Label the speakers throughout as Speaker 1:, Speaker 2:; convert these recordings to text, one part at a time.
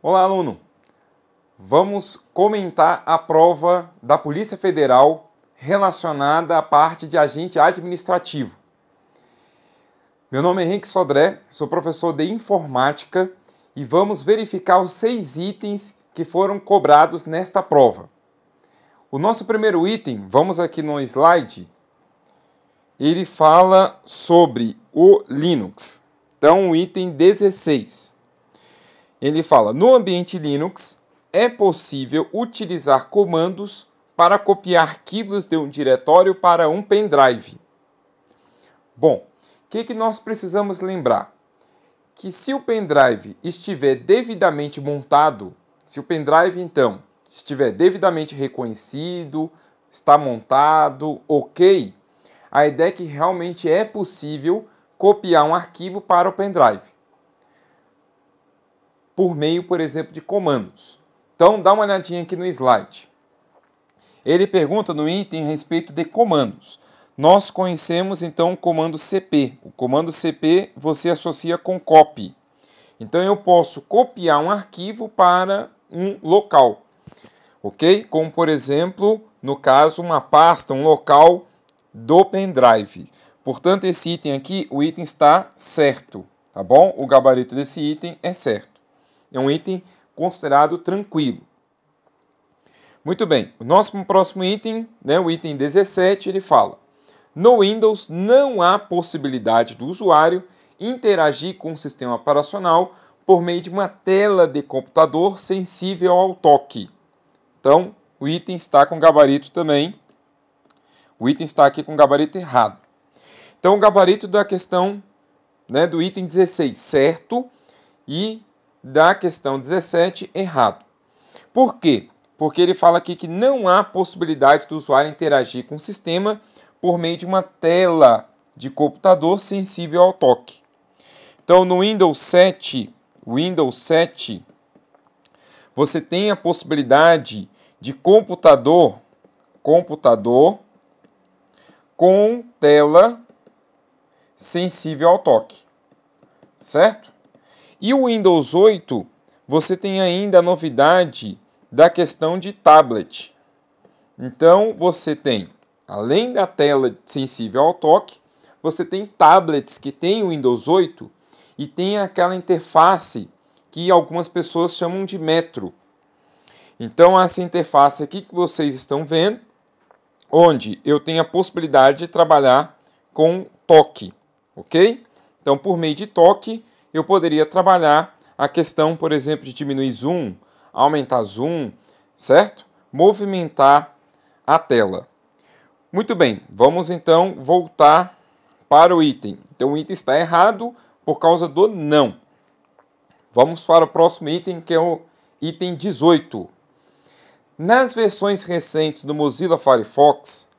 Speaker 1: Olá, aluno! Vamos comentar a prova da Polícia Federal relacionada à parte de agente administrativo. Meu nome é Henrique Sodré, sou professor de informática e vamos verificar os 6 itens que foram cobrados nesta prova. O nosso primeiro item, vamos aqui no slide, ele fala sobre o Linux. Então, o item 16. Ele fala, no ambiente Linux, é possível utilizar comandos para copiar arquivos de um diretório para um pendrive. Bom, o que nós precisamos lembrar? Que se o pendrive estiver devidamente montado, se o pendrive, então, estiver devidamente reconhecido, está montado, ok, a ideia é que realmente é possível copiar um arquivo para o pendrive. Por meio, por exemplo, de comandos. Então, dá uma olhadinha aqui no slide. Ele pergunta no item a respeito de comandos. Nós conhecemos, então, o comando cp. O comando cp você associa com copy. Então, eu posso copiar um arquivo para um local. Ok? Como, por exemplo, no caso, uma pasta, um local do pendrive. Portanto, esse item aqui, o item está certo. Tá bom? O gabarito desse item é certo. É um item considerado tranquilo. Muito bem, o nosso próximo item, o item 17, ele fala: no Windows não há possibilidade do usuário interagir com o sistema operacional por meio de uma tela de computador sensível ao toque. Então, o item está com gabarito também. O item está aqui com gabarito errado. Então, o gabarito da questão do item 16, certo, e da questão 17, errado. Por quê? Porque ele fala aqui que não há possibilidade do usuário interagir com o sistema por meio de uma tela de computador sensível ao toque. Então, no Windows 7, você tem a possibilidade de computador com tela sensível ao toque, certo? E o Windows 8, você tem ainda a novidade da questão de tablet. Então, você tem, além da tela sensível ao toque, você tem tablets que tem o Windows 8 e tem aquela interface que algumas pessoas chamam de Metro. Então, essa interface aqui que vocês estão vendo, onde eu tenho a possibilidade de trabalhar com toque, ok? Então, por meio de toque, eu poderia trabalhar a questão, por exemplo, de diminuir zoom, aumentar zoom, certo? Movimentar a tela. Muito bem, vamos então voltar para o item. Então, o item está errado por causa do não. Vamos para o próximo item, que é o item 18. Nas versões recentes do Mozilla Firefox,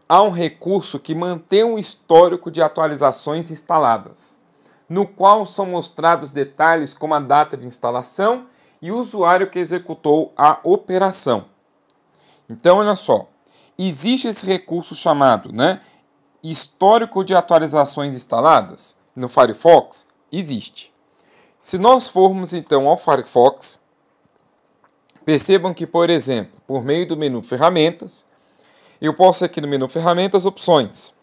Speaker 1: há um recurso que mantém um histórico de atualizações instaladas, no qual são mostrados detalhes como a data de instalação e o usuário que executou a operação. Então, olha só, existe esse recurso chamado, histórico de atualizações instaladas no Firefox? Existe. Se nós formos, então, ao Firefox, percebam que, por exemplo, por meio do menu Ferramentas, eu posso aqui no menu Ferramentas, Opções.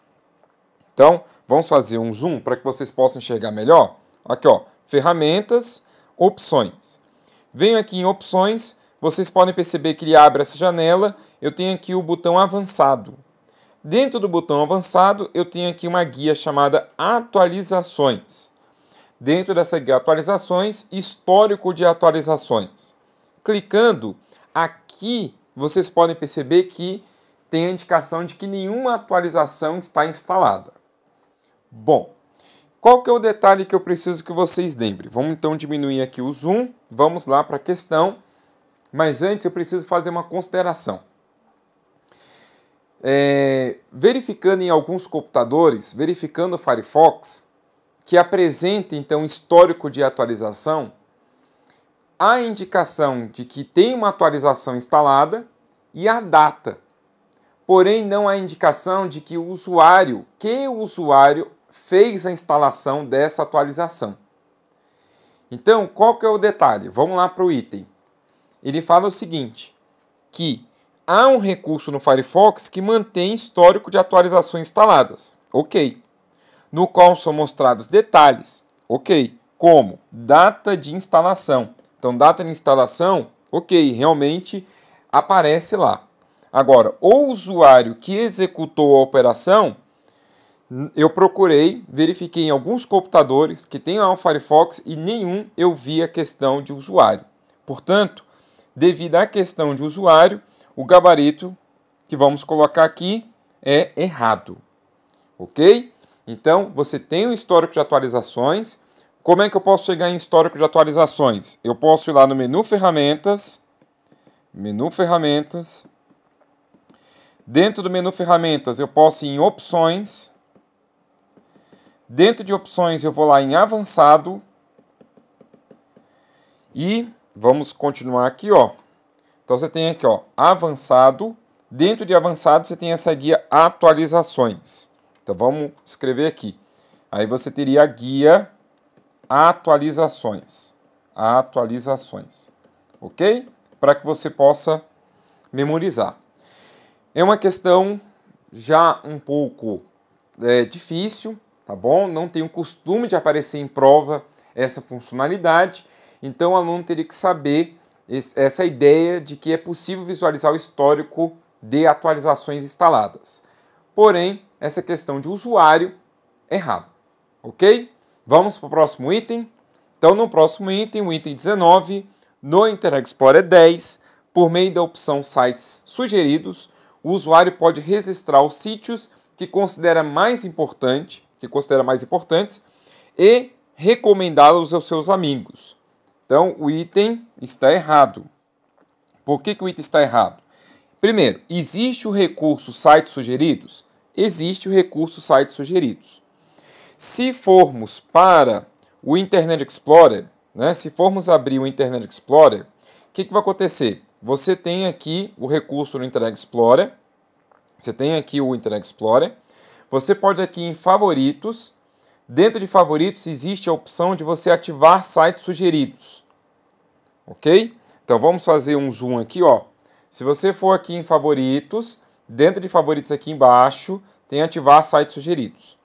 Speaker 1: Então, vamos fazer um zoom para que vocês possam enxergar melhor. Aqui, ó, Ferramentas, Opções. Venho aqui em Opções, vocês podem perceber que ele abre essa janela. Eu tenho aqui o botão Avançado. Dentro do botão Avançado, eu tenho aqui uma guia chamada Atualizações. Dentro dessa guia Atualizações, Histórico de atualizações. Clicando aqui, vocês podem perceber que tem a indicação de que nenhuma atualização está instalada. Bom, qual que é o detalhe que eu preciso que vocês lembrem? Vamos então diminuir aqui o zoom, vamos lá para a questão, mas antes eu preciso fazer uma consideração. Verificando em alguns computadores, verificando o Firefox, que apresenta então histórico de atualização, há a indicação de que tem uma atualização instalada e a data. Porém, não há indicação de que o usuário fez a instalação dessa atualização. Então, qual que é o detalhe? Vamos lá para o item. Ele fala o seguinte, que há um recurso no Firefox que mantém histórico de atualizações instaladas. Ok. No qual são mostrados detalhes. Ok. Como? Data de instalação. Então, data de instalação, ok, realmente aparece lá. Agora, o usuário que executou a operação, eu procurei, verifiquei em alguns computadores que tem lá o Firefox e nenhum eu vi a questão de usuário. Portanto, devido à questão de usuário, o gabarito que vamos colocar aqui é errado. Ok? Então, você tem o histórico de atualizações. Como é que eu posso chegar em histórico de atualizações? Eu posso ir lá no menu Ferramentas. Menu Ferramentas. Dentro do menu Ferramentas, eu posso ir em Opções. Dentro de Opções, eu vou lá em Avançado. E vamos continuar aqui, ó. Então, você tem aqui, ó, Avançado. Dentro de Avançado, você tem essa guia Atualizações. Então, vamos escrever aqui. Aí, você teria a guia Atualizações. Atualizações. Ok? Para que você possa memorizar. É uma questão já um pouco difícil, tá bom? Não tem o costume de aparecer em prova essa funcionalidade. Então, o aluno teria que saber essa ideia de que é possível visualizar o histórico de atualizações instaladas. Porém, essa questão de usuário é errado. Ok? Vamos para o próximo item. Então, no próximo item, o item 19, no Internet Explorer 10, por meio da opção Sites Sugeridos, o usuário pode registrar os sítios que considera mais importantes e recomendá-los aos seus amigos. Então, o item está errado. Por que o item está errado? Primeiro, existe o recurso Sites Sugeridos? Existe o recurso Sites Sugeridos. Se formos para o Internet Explorer, né, se formos abrir o Internet Explorer, o que vai acontecer? Você tem aqui o recurso no Internet Explorer. Você tem aqui o Internet Explorer. Você pode aqui em Favoritos. Dentro de Favoritos existe a opção de você ativar sites sugeridos. Ok? Então vamos fazer um zoom aqui, ó. Se você for aqui em Favoritos, dentro de Favoritos aqui embaixo, tem ativar sites sugeridos.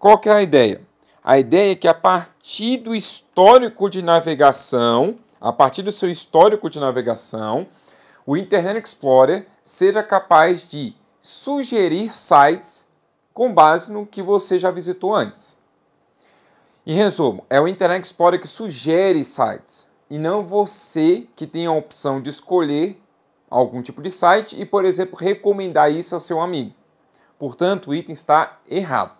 Speaker 1: Qual que é a ideia? A ideia é que a partir do histórico de navegação, o Internet Explorer seja capaz de sugerir sites com base no que você já visitou antes. Em resumo, é o Internet Explorer que sugere sites e não você que tem a opção de escolher algum tipo de site e, por exemplo, recomendar isso ao seu amigo. Portanto, o item está errado.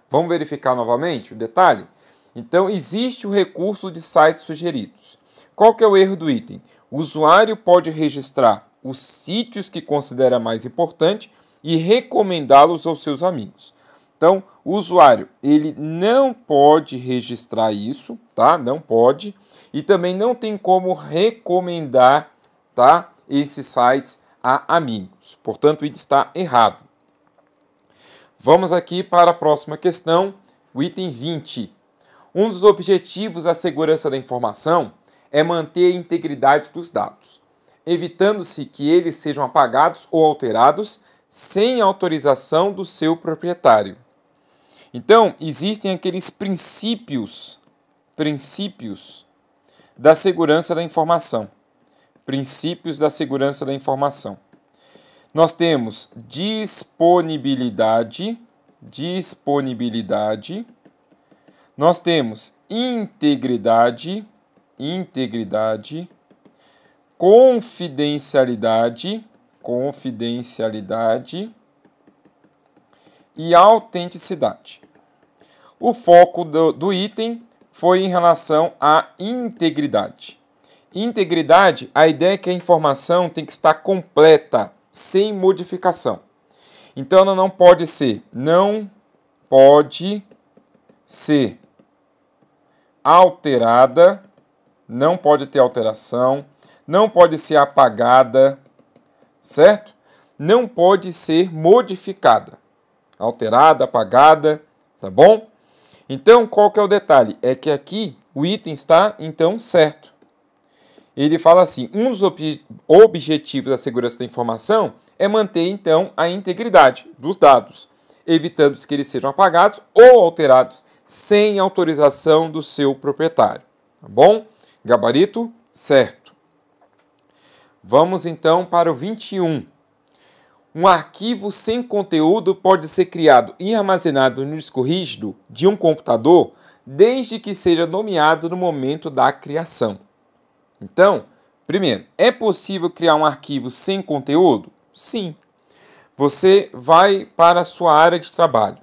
Speaker 1: Vamos verificar novamente o detalhe? Então, existe o recurso de sites sugeridos. Qual que é o erro do item? O usuário pode registrar os sítios que considera mais importante e recomendá-los aos seus amigos. Então, o usuário ele não pode registrar isso, tá? Não pode. E também não tem como recomendar, tá, esses sites a amigos. Portanto, o item está errado. Vamos aqui para a próxima questão, o item 20. Um dos objetivos da segurança da informação é manter a integridade dos dados, evitando-se que eles sejam apagados ou alterados sem autorização do seu proprietário. Então, existem aqueles princípios da segurança da informação. Princípios da segurança da informação. Nós temos disponibilidade, nós temos integridade, confidencialidade e autenticidade. O foco do item foi em relação à integridade. Integridade, a ideia é que a informação tem que estar completa, sem modificação. Então, ela não pode ser alterada, não pode ter alteração, não pode ser apagada, certo? Não pode ser modificada, alterada, apagada, tá bom? Então, qual que é o detalhe? É que aqui o item está, então, certo. Ele fala assim, um dos objetivos da segurança da informação é manter, então, a integridade dos dados, evitando que eles sejam apagados ou alterados sem autorização do seu proprietário. Tá bom? Gabarito certo. Vamos, então, para o 21. Um arquivo sem conteúdo pode ser criado e armazenado no disco rígido de um computador desde que seja nomeado no momento da criação. Então, primeiro, é possível criar um arquivo sem conteúdo? Sim. Você vai para a sua área de trabalho.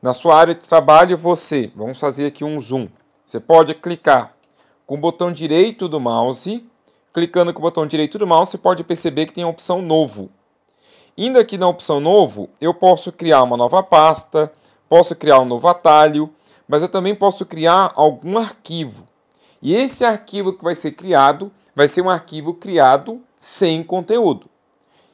Speaker 1: Na sua área de trabalho, vamos fazer aqui um zoom. Você pode clicar com o botão direito do mouse. Clicando com o botão direito do mouse, você pode perceber que tem a opção Novo. Indo aqui na opção Novo, eu posso criar uma nova pasta, posso criar um novo atalho, mas eu também posso criar algum arquivo. E esse arquivo que vai ser criado, vai ser um arquivo criado sem conteúdo.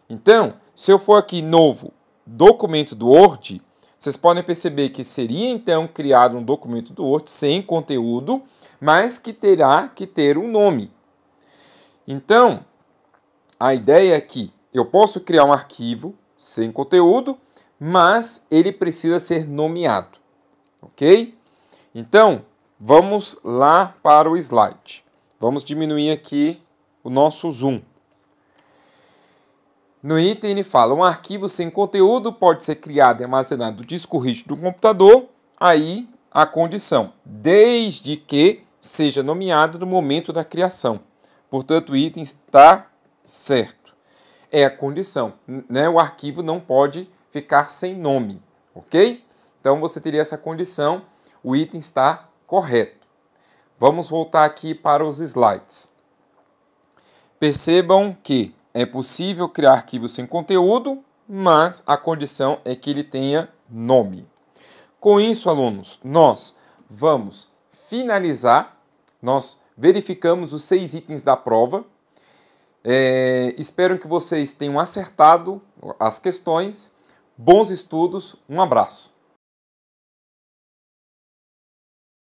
Speaker 1: Então, se eu for aqui Novo, Documento do Word, vocês podem perceber que seria então criado um documento do Word sem conteúdo, mas que terá que ter um nome. Então, a ideia é que eu posso criar um arquivo sem conteúdo, mas ele precisa ser nomeado, ok? Então, vamos lá para o slide. Vamos diminuir aqui o nosso zoom. No item ele fala, um arquivo sem conteúdo pode ser criado e armazenado no disco rígido do computador, aí a condição, desde que seja nomeado no momento da criação. Portanto, o item está certo. É a condição, né? O arquivo não pode ficar sem nome, ok? Então, você teria essa condição, o item está correto. Vamos voltar aqui para os slides. Percebam que é possível criar arquivos sem conteúdo, mas a condição é que ele tenha nome. Com isso, alunos, nós vamos finalizar, nós verificamos os 6 itens da prova. Espero que vocês tenham acertado as questões. Bons estudos, um abraço.